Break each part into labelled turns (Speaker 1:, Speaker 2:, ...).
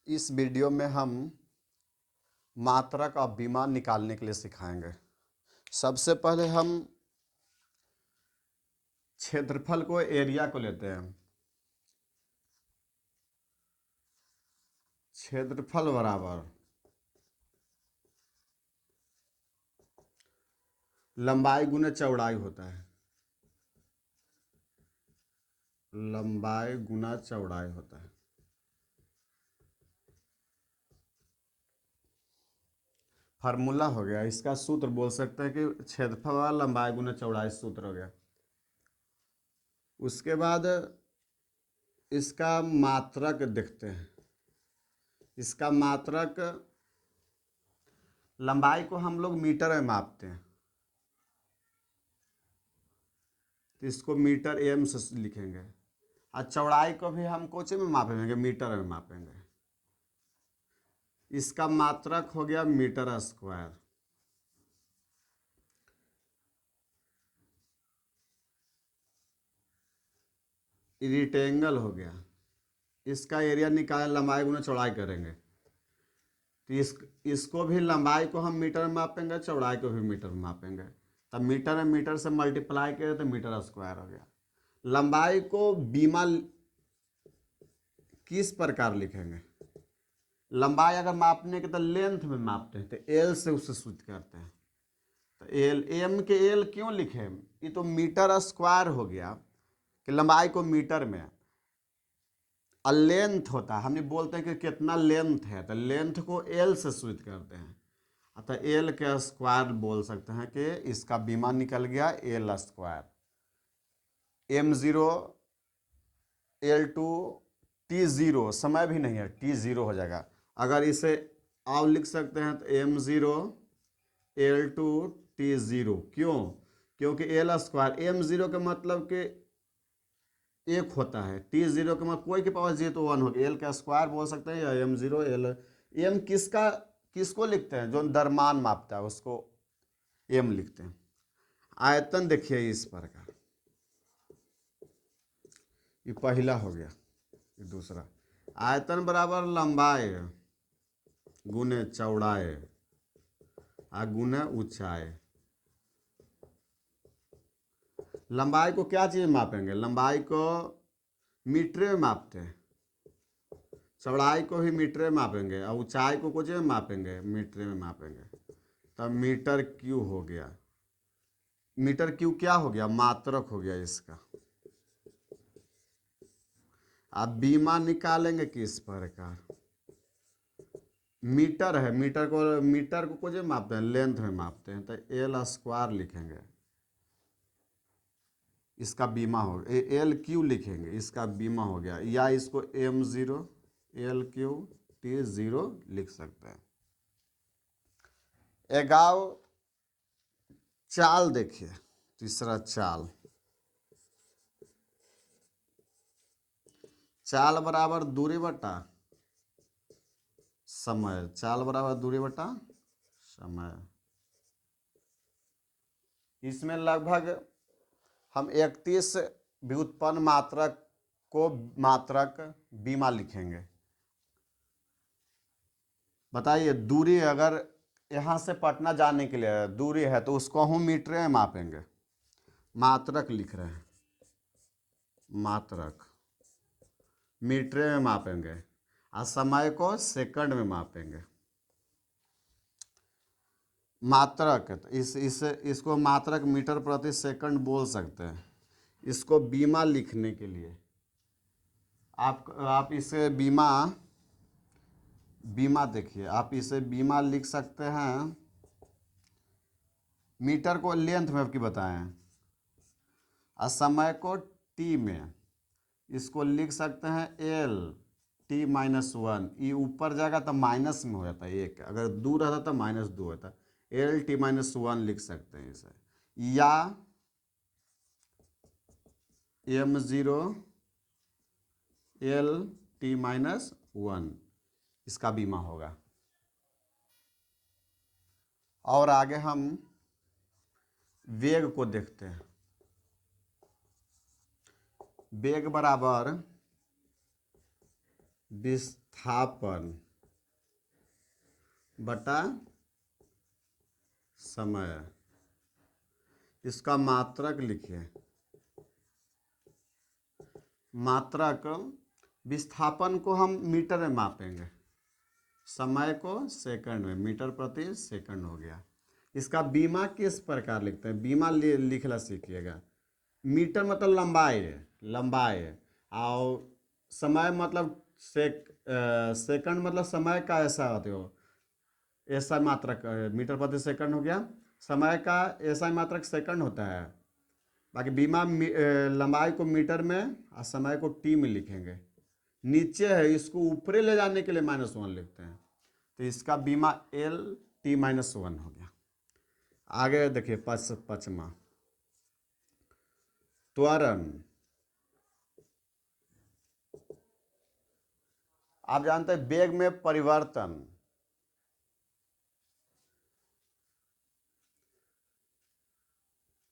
Speaker 1: इस वीडियो में हम मात्रक और बीमा निकालने के लिए सिखाएंगे। सबसे पहले हम क्षेत्रफल को एरिया को लेते हैं। क्षेत्रफल बराबर लंबाई गुना चौड़ाई होता है। लंबाई गुना चौड़ाई होता है। फार्मूला हो गया, इसका सूत्र बोल सकते हैं कि क्षेत्रफल बराबर लंबाई गुना चौड़ाई सूत्र हो गया। उसके बाद इसका मात्रक देखते हैं। इसका मात्रक, लंबाई को हम लोग मीटर में मापते हैं तो इसको मीटर एम से लिखेंगे, और चौड़ाई को भी हम कोचे में मापेंगे, मीटर में मापेंगे। इसका मात्रक हो गया मीटर स्क्वायर। रेक्टेंगल हो गया, इसका एरिया निकाल लंबाई गुना चौड़ाई करेंगे तो इसको भी लंबाई को हम मीटर में मापेंगे, चौड़ाई को भी मीटर में मापेंगे। तब मीटर में मीटर से मल्टीप्लाई करें तो मीटर स्क्वायर हो गया। लंबाई को बीमा किस प्रकार लिखेंगे? लंबाई अगर मापने के तो लेंथ में मापते हैं तो एल से उसे सूचित करते हैं। तो एल, एम के एल क्यों लिखे? ये तो मीटर स्क्वायर हो गया कि लंबाई को मीटर में, और लेंथ होता है, हमने बोलते हैं कि कितना लेंथ है तो लेंथ को एल से सूचित करते हैं। अतः एल के स्क्वायर बोल सकते हैं कि इसका बीमा निकल गया L square. M zero, L two, T zero, समय भी नहीं है, टी जीरो हो जाएगा। अगर इसे आप लिख सकते हैं तो M zero L two T zero. क्यों? क्योंकि एल स्क्वायर, एम जीरो का मतलब कि एक होता है, टी जीरो का मतलब कोई के पावर जी तो वन होगा। एल का स्क्वायर बोल सकते हैं या एम जीरो एल। एम किसको लिखते हैं? जो द्रव्यमान मापता है उसको एम लिखते हैं। आयतन देखिए इस प्रकार, ये पहला हो गया। ये दूसरा, आयतन बराबर लंबाई गुने चौड़ाई आ गुने ऊंचाई। लंबाई को क्या चीज मापेंगे? लंबाई को मीटर में मापते हैं, चौड़ाई को भी मीटर में मापेंगे, और ऊंचाई को कुछ में मापेंगे, मीटर में मापेंगे। तब मीटर क्यू हो गया। मीटर क्यू क्या हो गया? मात्रक हो गया इसका। आप बीमा निकालेंगे किस प्रकार? मीटर है, मीटर को कुछ में मापते हैं, लेंथ में मापते हैं, तो एल स्क्वायर लिखेंगे, इसका बीमा हो गया। एल क्यू लिखेंगे, इसका बीमा हो गया। या इसको M zero L Q T zero लिख सकते हैं। एगाव चाल देखिए, तीसरा चाल, चाल बराबर दूरी बटा समय। चाल बराबर दूरी बटा समय। इसमें लगभग हम 31 व्युत्पन्न मात्रक को मात्रक बीमा लिखेंगे। बताइए, दूरी अगर यहाँ से पटना जाने के लिए दूरी है तो उसको हम मीटर में मापेंगे, मात्रक लिख रहे हैं, मात्रक मीटर में मापेंगे, और समय को सेकंड में मापेंगे। मात्रक, तो इसको मात्रक मीटर प्रति सेकंड बोल सकते हैं। इसको बीमा लिखने के लिए आप इसे बीमा देखिए, आप इसे बीमा लिख सकते हैं। मीटर को लेंथ में आपकी बताएं, और समय को टी में, इसको लिख सकते हैं एल टी माइनस वन। ये ऊपर जाएगा तो माइनस में हो जाता है एक, अगर दूर रहता तो माइनस दो होता। एल टी माइनस वन लिख सकते हैं इसे। या M zero L T minus one, इसका बीमा होगा। और आगे हम वेग को देखते हैं। वेग बराबर विस्थापन बटा समय, इसका मात्रक लिखिए। मात्रक, विस्थापन को हम मीटर में मापेंगे, समय को सेकंड में, मीटर प्रति सेकंड हो गया। इसका बीमा किस प्रकार लिखते हैं, बीमा लिखना सीखिएगा। मीटर मतलब लंबाई है, लंबाई है, और समय मतलब सेकंड मतलब समय का ऐसा होते हो, ऐसा मात्रक मीटर प्रति सेकंड हो गया। समय का ऐसा मात्रक सेकंड होता है। बाकी बीमा लंबाई को मीटर में और समय को टी में लिखेंगे। नीचे है, इसको ऊपरे ले जाने के लिए -1 लिखते हैं, तो इसका बीमा L T-1 हो गया। आगे देखिए पचमा, त्वरण। आप जानते हैं वेग में परिवर्तन,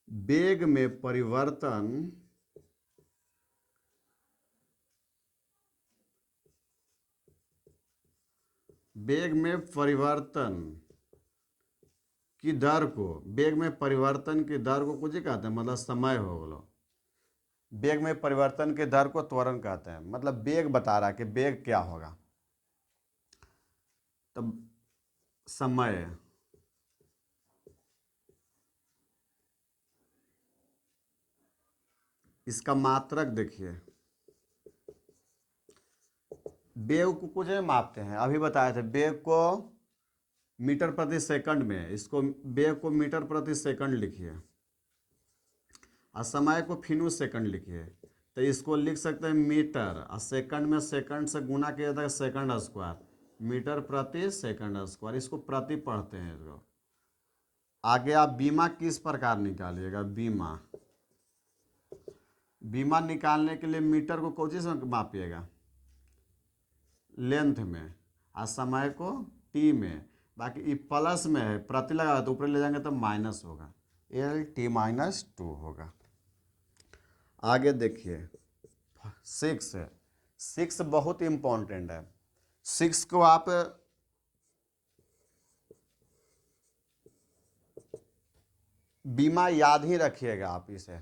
Speaker 1: वेग में परिवर्तन वेग में परिवर्तन की दर को, वेग में परिवर्तन की दर को कुछ ही कहते हैं, मतलब समय हो गलो। वेग में परिवर्तन के दर को त्वरण कहते हैं, मतलब वेग बता रहा है कि वेग क्या होगा। तब समय, इसका मात्रक देखिए। वेग को कुछ में मापते हैं, अभी बताए थे, वेग को मीटर प्रति सेकंड में, इसको वेग को मीटर प्रति सेकंड लिखिए, और समय को फिनू सेकंड लिखिए। तो इसको लिख सकते हैं मीटर, और सेकंड में सेकंड से गुना किया जाता है सेकंड स्क्वायर, मीटर प्रति सेकंड स्क्वायर, इसको प्रति पढ़ते हैं इसको। आगे आप बीमा किस प्रकार निकालिएगा, बीमा, बीमा निकालने के लिए मीटर को कौन से मापिएगा, लेंथ में, और समय को टी में। बाकी ये प्लस में है, प्रति लगा तो ऊपर ले जाएंगे तो माइनस होगा, L T-2 होगा। आगे देखिए 6 है, 6 बहुत इंपॉर्टेंट है। 6 को आप बीमा याद ही रखिएगा आप इसे।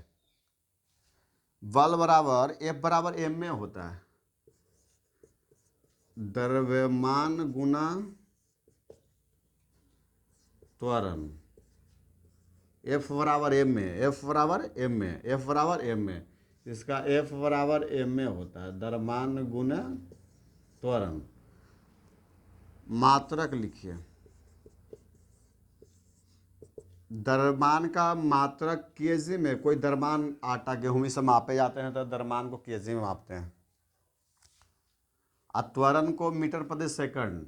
Speaker 1: बल बराबर F बराबर M में होता है, द्रव्यमान गुना त्वरण। F बराबर M में, F बराबर M में, F बराबर M में, इसका F बराबर M में होता है, द्रव्यमान गुना त्वरण। मात्रक लिखिए, द्रव्यमान का मात्रक केजी में, कोई द्रव्यमान आटा गेहूं से मापे जाते हैं तो द्रव्यमान को केजी में मापते हैं, और त्वरण को मीटर प्रति सेकंड,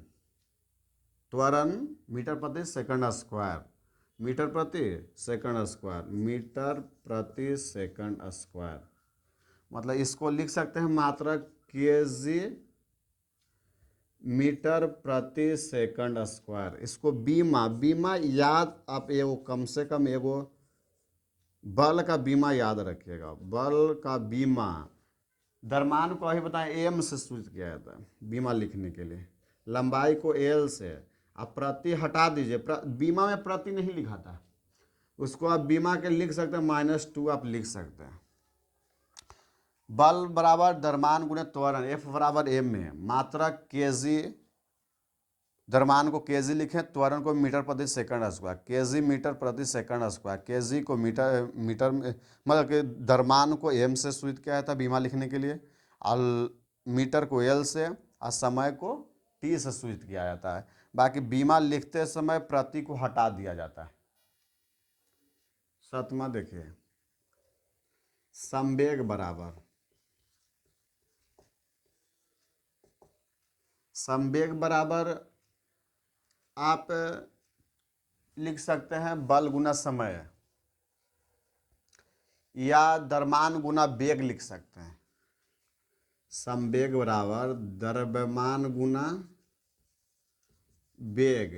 Speaker 1: त्वरण मीटर प्रति सेकंड स्क्वायर, मीटर प्रति सेकंड स्क्वायर, मीटर प्रति सेकंड स्क्वायर। मतलब इसको लिख सकते हैं मात्रक केजी मीटर प्रति सेकंड स्क्वायर। इसको बीमा, बीमा याद आप एगो कम से कम एगो बल का बीमा याद रखिएगा, बल का बीमा। द्रव्यमान को अभी बताएं एम से सूचित किया जाता है बीमा लिखने के लिए, लंबाई को एल से, आप प्रति हटा दीजिए, बीमा में प्रति नहीं लिखा था, उसको आप बीमा के लिख सकते हैं -2 आप लिख सकते हैं। बल बराबर द्रव्यमान गुणे त्वरण, एफ बराबर एम में, मात्रक केजी, द्रव्यमान को केजी लिखें, त्वरण को मीटर प्रति सेकंड स्क्वायर, केजी मीटर प्रति सेकंड स्क्वायर, केजी को मीटर में मतलब कि द्रव्यमान को एम से सूचित किया जाता है बीमा लिखने के लिए, और मीटर को एल से, और समय को टी से सूचित किया जाता है। बाकी बीमा लिखते समय प्रति को हटा दिया जाता है। 7वां देखिए, संवेग बराबर, संवेग बराबर आप लिख सकते हैं बल गुना समय, या द्रव्यमान गुना वेग लिख सकते हैं। संवेग बराबर द्रव्यमान गुना वेग,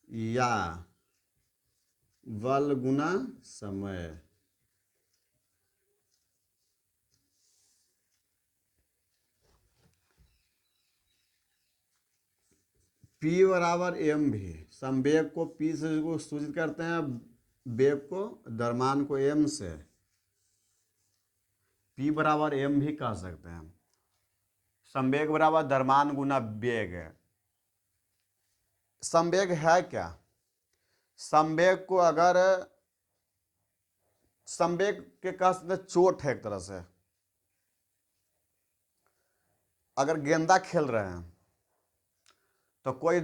Speaker 1: या बल गुना समय। P बराबर एम भी, संवेग को P से को सूचित करते हैं, वेग को द्रव्यमान को m से, P बराबर m भी कह सकते हैं। संवेग बराबर द्रव्यमान गुना वेग है। संवेग है क्या? संवेग को अगर संवेग के कह सकते हैं चोट है एक तरह से। अगर गेंदा खेल रहे हैं तो कोई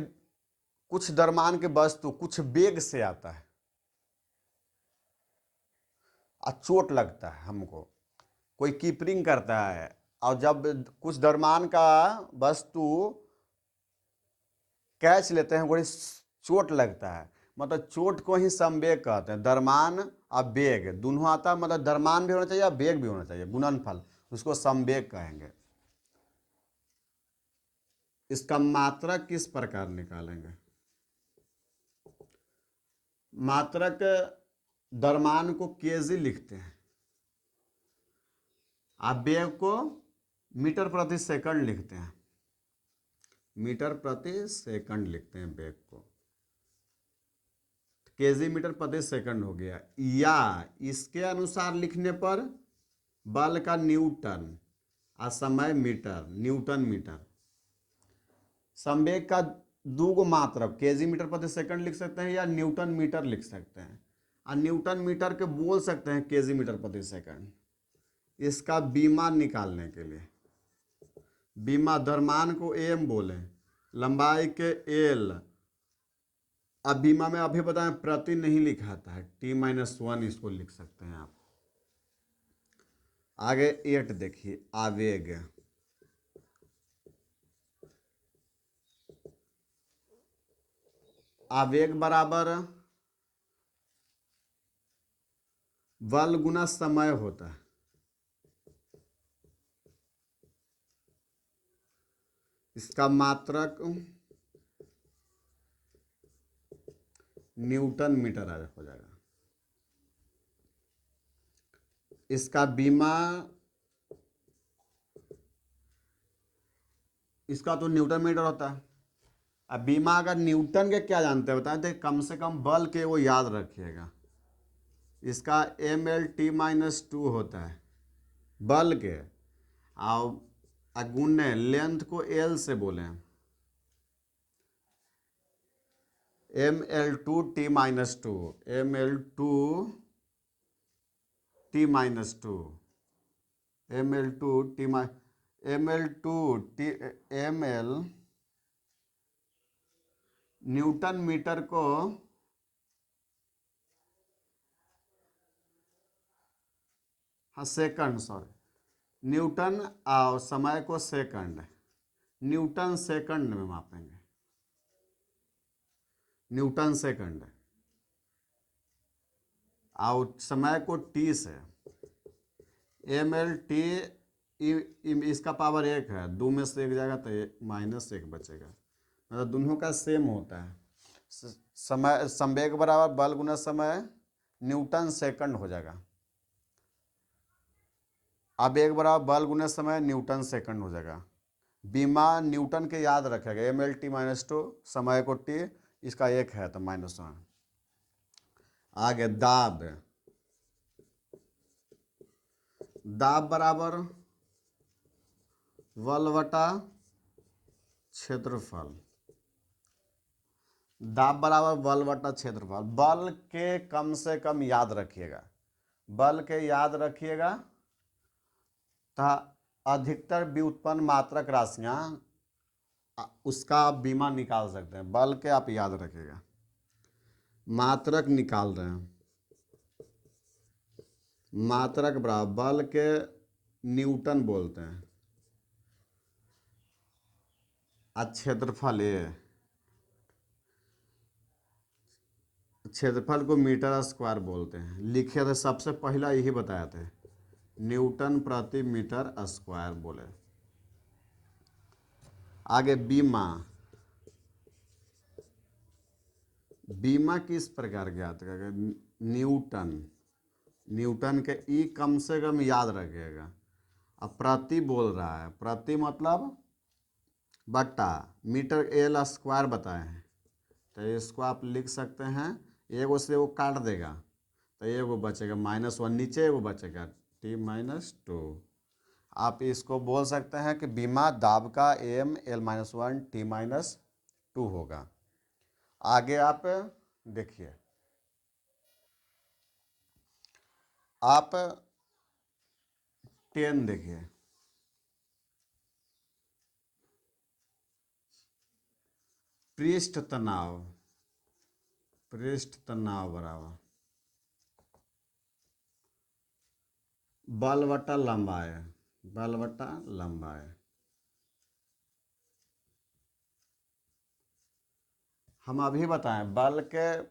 Speaker 1: कुछ द्रव्यमान के वस्तु कुछ वेग से आता है और चोट लगता है हमको। कोई कीपरिंग करता है और जब कुछ द्रव्यमान का वस्तु कैच लेते हैं, बड़ी चोट लगता है, मतलब चोट को ही संवेग कहते हैं। द्रव्यमान और वेग दोनों आता है, मतलब द्रव्यमान भी होना चाहिए और वेग भी होना चाहिए, गुणनफल, उसको संवेग कहेंगे। इसका मात्रक किस प्रकार निकालेंगे? मात्रक द्रव्यमान को केजी लिखते हैं, आप वेग को मीटर प्रति सेकंड लिखते हैं, मीटर प्रति सेकंड लिखते हैं वेग को, केजी मीटर प्रति सेकंड हो गया। या इसके अनुसार लिखने पर बल का न्यूटन और समय मीटर, न्यूटन मीटर। संवेग का दो गो मात्रक केजी मीटर प्रति सेकंड लिख सकते हैं या न्यूटन मीटर लिख सकते हैं, और न्यूटन मीटर के बोल सकते हैं केजी मीटर प्रति सेकंड। इसका बीमा निकालने के लिए, बीमा द्रव्यमान को एम बोले, लंबाई के एल, अब बीमा में अभी बताएं प्रति नहीं लिखा था, T-1 इसको लिख सकते हैं आप। आगे 8 देखिए, आवेग। आवेग बराबर बल गुना समय होता है। इसका मात्रक न्यूटन मीटर हो जाएगा। इसका बीमा, इसका तो न्यूटन मीटर होता है। अब बीमा अगर न्यूटन के क्या जानते हैं बताएं, तो कम से कम बल के वो याद रखिएगा। इसका mL/T-2 होता है बल के, और गुणे लेंथ को L से बोले, mL/T-2, mL/T-2, mL Newton metre को हाँ सेकंड, सॉरी, न्यूटन और समय को सेकंड, न्यूटन सेकंड में मापेंगे, न्यूटन सेकंड, और समय को टी से, mL/T, इसका पावर 1 है, 2 में से 1 जाएगा तो -1 बचेगा, मतलब दोनों का सेम होता है। समय संवेग बराबर बल गुना समय, न्यूटन सेकंड हो जाएगा। आवेग बराबर बल गुना समय, न्यूटन सेकंड हो जाएगा। बीमा न्यूटन के याद रखेगा, mL/T-2, समय को टी, इसका 1 है तो -1। आगे दाब। दाब बराबर बल बटा क्षेत्रफल, दाब बराबर बल बटा क्षेत्रफल। बल के कम से कम याद रखिएगा, बल के याद रखिएगा, तथा अधिकतर व्युत्पन्न मात्रक राशियां उसका आप बीमा निकाल सकते हैं। बल के आप याद रखिएगा, मात्रक निकाल रहे हैं, मात्रक बराबर बल के न्यूटन बोलते हैं, क्षेत्रफल क्षेत्रफल को मीटर स्क्वायर बोलते हैं। लिखे थे सबसे पहला यही बताया थे, न्यूटन प्रति मीटर स्क्वायर बोले। आगे बीमा। बीमा किस प्रकार ज्ञात करेगा? न्यूटन, न्यूटन के ई कम से कम याद रखिएगा। अब प्रति बोल रहा है, प्रति मतलब बटा मीटर एल स्क्वायर बताए हैं, तो इसको आप लिख सकते हैं, एगो से वो काट देगा तो एगो बचेगा -1, नीचे एगो बचेगा T-2। आप इसको बोल सकते हैं कि बीमा दाब का एम L-1 T-2 होगा। आगे आप देखिए, आप 10 देखिए, पृष्ठ तनाव, पृष्ठ तनाव बराबर बल बटा लंबाई, बल बटा लंबाई। हम अभी बताएं बल के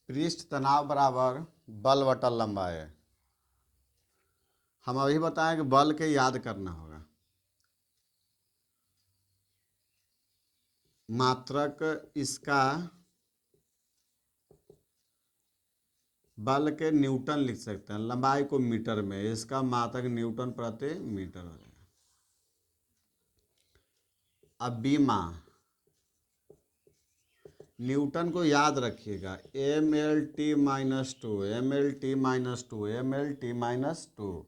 Speaker 1: पृष्ठ तनाव बराबर बल बटा लंबाई। हम अभी बताएं कि बल के याद करना होगा। मात्रक इसका बल के न्यूटन लिख सकते हैं, लंबाई को मीटर में, इसका मात्रक न्यूटन प्रति मीटर हो जाएगा। अब बीमा न्यूटन को याद रखिएगा, ML-T-2, ML-T-2, ML-T-2।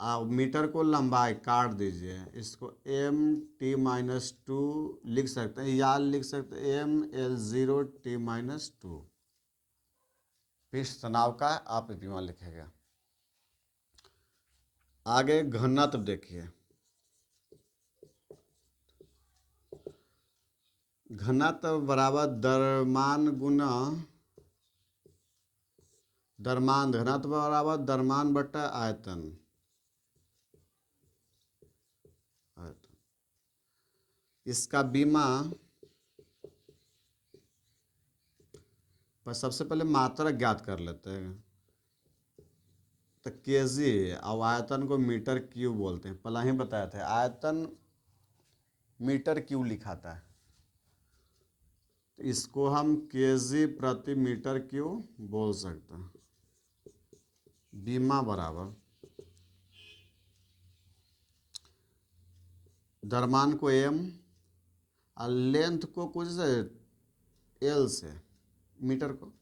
Speaker 1: आप मीटर को लंबाई काट दीजिए, इसको M-T-2 लिख सकते हैं, या लिख सकते हैं ML0-T-2। पृष्ठ तनाव का आप बीमा लिखेगा। आगे घनत्व देखिए, घनत्व बराबर द्रव्यमान गुना द्रव्यमान, घनत्व बराबर द्रव्यमान बटा आयतन। इसका बीमा पर सबसे पहले मात्रक ज्ञात कर लेते हैं, तो केजी और आयतन को मीटर क्यूब बोलते हैं। पहले ही बताया था, आयतन मीटर क्यूब लिखाता है, तो इसको हम केजी प्रति मीटर क्यूब बोल सकते हैं। बीमा बराबर द्रव्यमान को एम और लेंथ को कुछ से एल से, मीटर को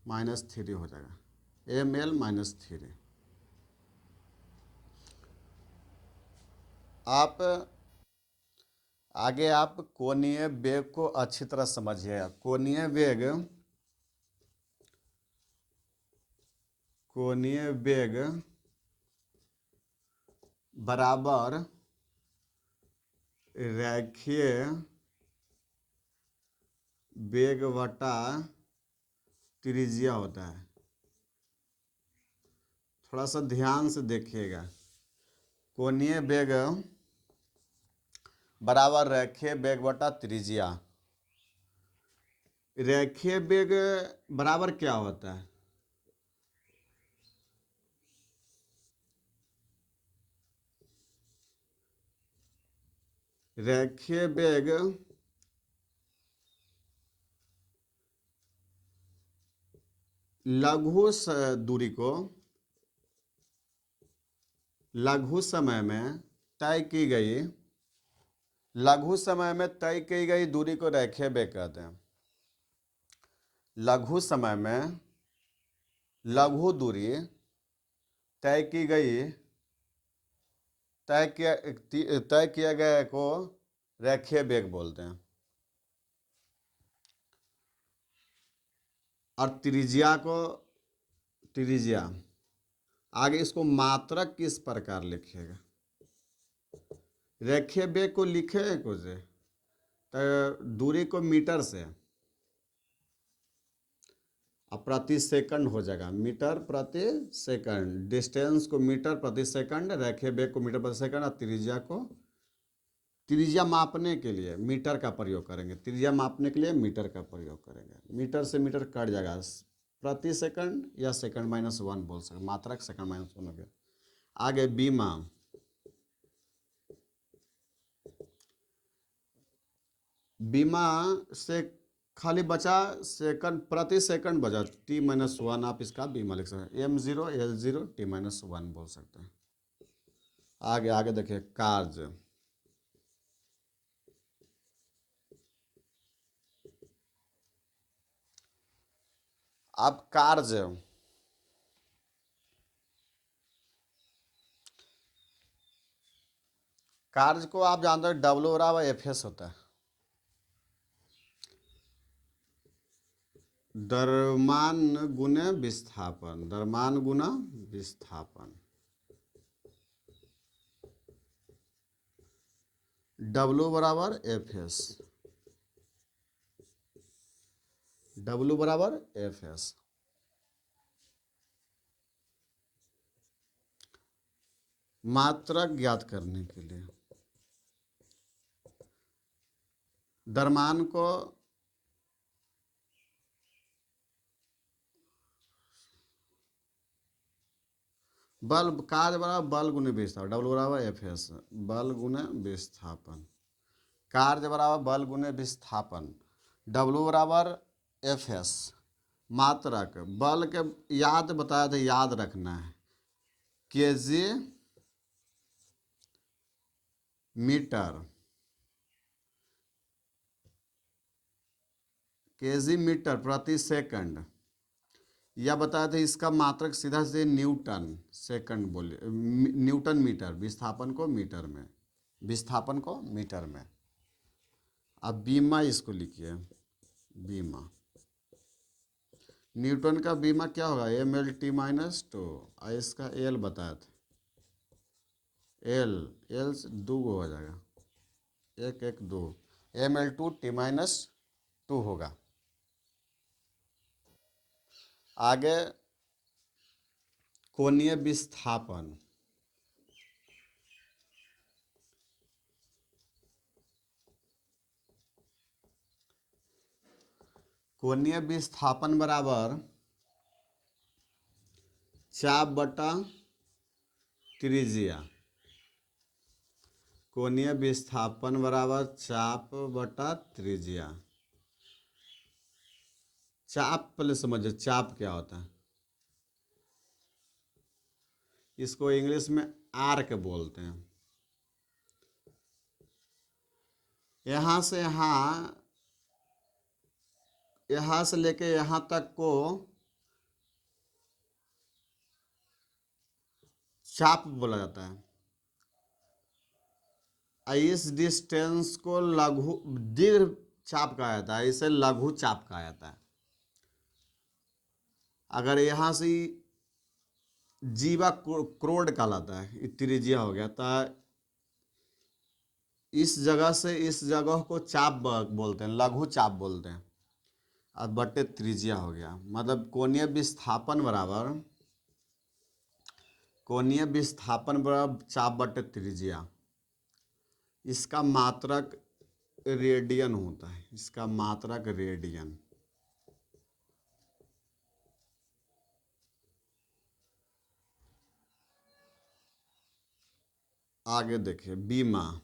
Speaker 1: -3 हो जाएगा, ML-3। आप आगे आप कोणीय वेग को अच्छी तरह समझिएगा। कोणीय वेग, कोणीय वेग बराबर रेखीय वेग बटा त्रिज्या होता है। थोड़ा सा ध्यान से देखिएगा, कोणीय वेग बराबर रेखीय वेग बटा त्रिज्या। रेखीय वेग बराबर क्या होता है? रेखीय वेग दूरी को लघु समय में तय की गई, लघु समय में तय की गई दूरी को रेखीय वेग कहते हैं। लघु समय में लघु दूरी तय की गई, तय किया गया को रेखीय वेग बोलते हैं। और त्रिज्या को, त्रिज्या आगे इसको मात्रक किस प्रकार लिखिएगा? रेखीय वेग को लिखे कुछ तो दूरी को मीटर से, अब प्रति सेकंड हो जाएगा, मीटर प्रति सेकंड, डिस्टेंस को मीटर प्रति सेकंड, रेखीय वेग को मीटर प्रति सेकंड, और त्रिज्या को, त्रिज्या मापने के लिए मीटर का प्रयोग करेंगे, त्रिज्या मापने के लिए मीटर का प्रयोग करेंगे। मीटर से मीटर कट जाएगा, प्रति सेकंड या सेकंड -1 बोल सकते, मात्रक सेकंड -1 हो गया। आगे बीमा, बीमा से खाली बचा सेकंड, प्रति सेकंड बचा t-1, आप इसका बीमा लिख सकते हैं, m0 l0 t-1 बोल सकते हैं। आगे आगे देखिए कार्य। अब कार्य, कार्य को आप जानते हैं W/Fs होता है, द्रव्यमान गुने विस्थापन, द्रव्यमान गुना विस्थापन, W/Fs, W/Fs। मात्रक ज्ञात करने के लिए द्रव्यमान को बल, कार्य बराबर बल गुने विस्थापन, W/Fs, बल गुने विस्थापन, कार्य बराबर बल गुने विस्थापन, W/Fs। मात्रक बल के याद बताया था, याद रखना है, केजी मीटर, केजी मीटर प्रति सेकंड, या बताया था इसका मात्रक सीधा से न्यूटन सेकंड बोले, न्यूटन मीटर, विस्थापन को मीटर में, विस्थापन को मीटर में। अब बीमा इसको लिखिए, बीमा, न्यूटन का बीमा क्या होगा, mL/t-2, और इसका एल बताया था, एल, एल से 2 हो जाएगा, 1 1 2, mL/t-2 होगा। आगे कोणीय विस्थापन, कोणीय विस्थापन बराबर चाप बटा त्रिज्या, कोणीय विस्थापन बराबर चाप बटा त्रिज्या। चाप पहले समझो, चाप क्या होता है, इसको इंग्लिश में आर्क बोलते हैं। यहाँ से यहाँ, यहाँ से लेके यहाँ तक को चाप बोला जाता है, इस डिस्टेंस को लघु दीर्घ चाप कहा जाता है, इसे लघु चाप कहा जाता है। अगर यहाँ से जीवा क्रोड कहलाता है, त्रिज्या हो गया, तो इस जगह से इस जगह को चाप बोलते हैं, लघु चाप बोलते हैं, और बटे त्रिज्या हो गया। मतलब कोणीय विस्थापन बराबर, कोणीय विस्थापन बराबर चाप बटे त्रिज्या। इसका मात्रक रेडियन होता है, इसका मात्रक रेडियन। आगे देखिए बीमा,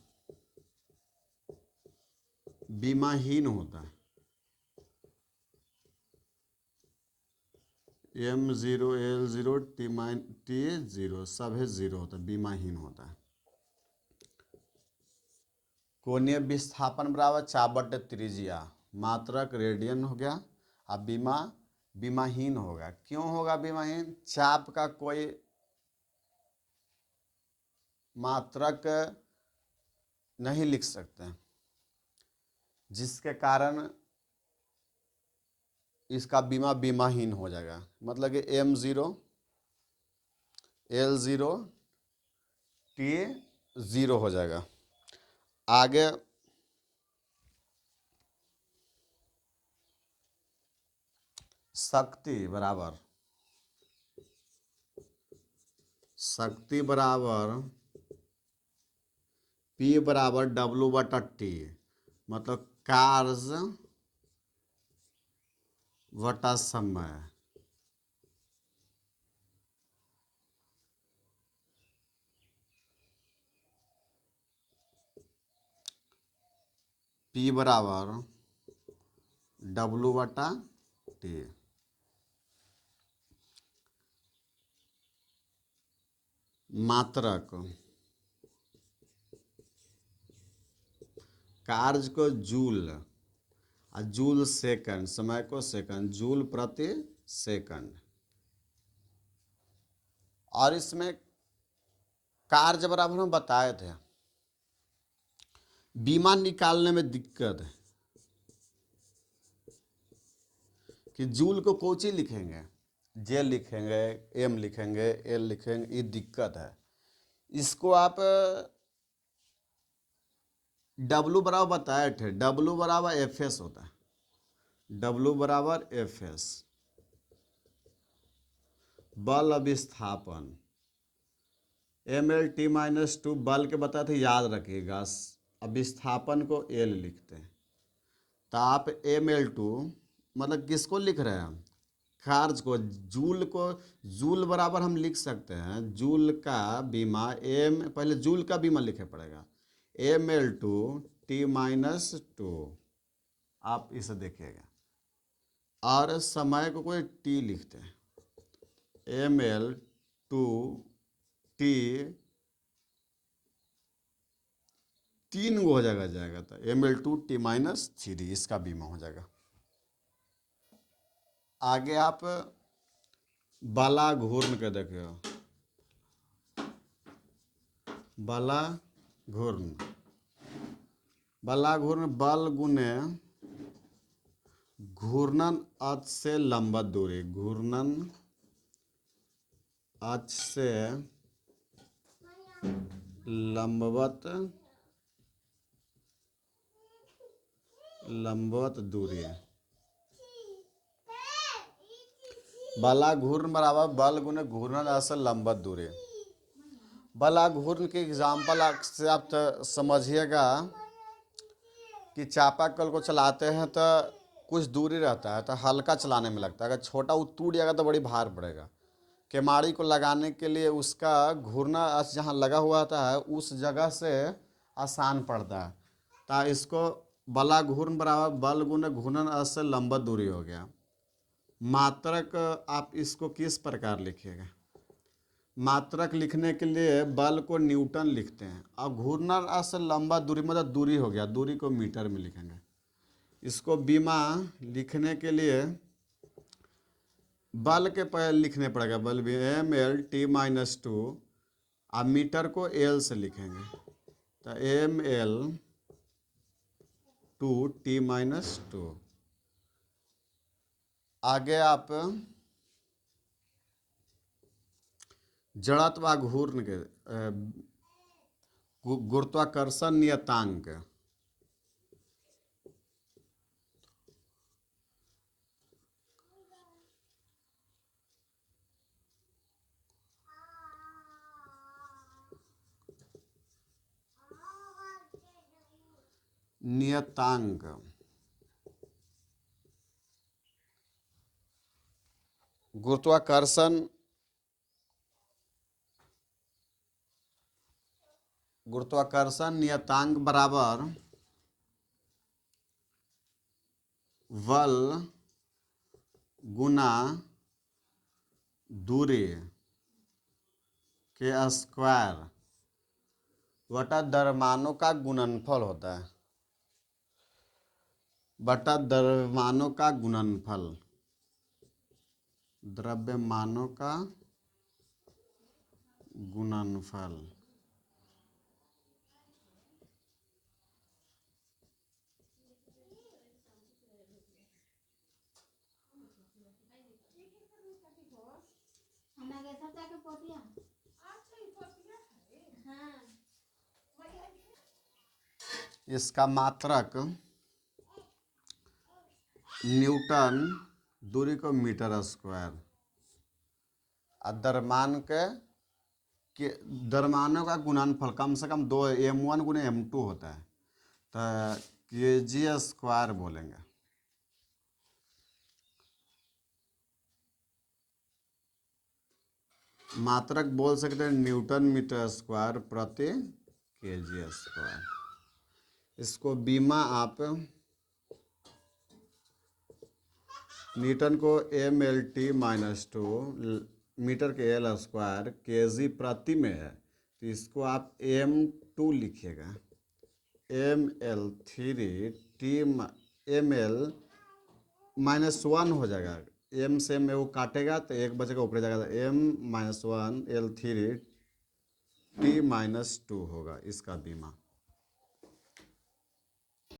Speaker 1: बीमाहीन होता है, m0 l0 t0 सभी 0 होता है, बीमाहीन होता है। कोणीय विस्थापन बराबर चाप बटे त्रिज्या, मात्रक रेडियन हो गया। अब बीमा, बीमाहीन होगा। क्यों होगा बीमाहीन, चाप का कोई मात्रक नहीं लिख सकते हैं, जिसके कारण इसका बीमा बीमाहीन हो जाएगा। मतलब कि m0 l0 t0 हो जाएगा। आगे शक्ति बराबर, शक्ति बराबर P बराबर W/T, मतलब कार्य बटा समय। P बराबर W/T। मात्रक कार्य को जूल, जूल सेकंड, समय को सेकंड, जूल प्रति सेकंड। और इसमें कार्य बराबर हम बताए थे, बीमा निकालने में दिक्कत है कि जूल को कोची लिखेंगे, जे लिखेंगे, एम लिखेंगे, एल लिखेंगे, ये दिक्कत है। इसको आप W बराबर बताए थे, W बराबर Fs होता है, W बराबर Fs। बल अभिस्थापन mL/t-2 बल के बताए थे, याद रखिएगा। अभिस्थापन को L लिखते हैं, तो आप mL/2 मतलब किसको लिख रहे हैं, कार्य को, जूल को। जूल बराबर हम लिख सकते हैं, जूल का बीमा m, पहले जूल का बीमा लिखे पड़ेगा, mL/2 आप इसे देखिएगा। और समय को कोई t लिखते हैं, mL/2 3 गो हो जाएगा तो mL/2 इसका बीमा हो जाएगा। आगे आप बला घूर्णन के देखिए, बला घूर्णन, बल गुने घूर्णन अक्ष से लंबवत दूरी, घूर्णन अक्ष से लंबवत दूरी। बला घूर्णन बराबर बल गुने घूर्णन अक्ष से लंबवत दूरी। बला घूर्णन के एग्जाम्पल से आप समझिएगा कि चापाकल को चलाते हैं तो कुछ दूरी रहता है तो हल्का चलाने में लगता है, अगर छोटा वो टूट जाएगा तो बड़ी भार पड़ेगा। केमाड़ी को लगाने के लिए उसका घूरना जहाँ लगा हुआ होता है उस जगह से आसान पड़ता है, तो इसको बला घूर्णन बराबर बल गुने घूर्णन से लंबवत दूरी हो गया। मात्रक आप इसको किस प्रकार लिखिएगा, मात्रक लिखने के लिए बल को न्यूटन लिखते हैं, और घूर्णन से लंबा दूरी मतलब दूरी हो गया, दूरी को मीटर में लिखेंगे। इसको बीमा लिखने के लिए बल के पहले लिखने पड़ेगा, बल भी mL/t-2, आप मीटर को L से लिखेंगे, तो mL/t-2। आगे आप जड़त्व घूर्णन के गुरुत्वाकर्षण नियतांक, नियतांक गुरुत्वाकर्षण नियतांक बराबर बल गुना दूरी के स्क्वायर बटा द्रव्यमानों का गुणनफल होता है, बटा द्रव्यमानों का गुणनफल, द्रव्यमानों का गुणनफल। इसका मात्रक न्यूटन, दूरी को मीटर स्क्वायर, और द्रव्यमानों का गुणनफल कम से कम 2 m1 गुने m2 होता है, तो kg² बोलेंगे। मात्रक बोल सकते हैं न्यूटन मीटर स्क्वायर प्रति kg²। इसको बीमा आप न्यूटन को m/t-2 मीटर के एल स्क्वायर kg प्रति में है, तो इसको आप m2 लिखिएगा। ml-1 हो जाएगा, m से में वो काटेगा तो एक बचेगा, ऊपर जाएगा तो m-1 L3 T-2 होगा इसका बीमा।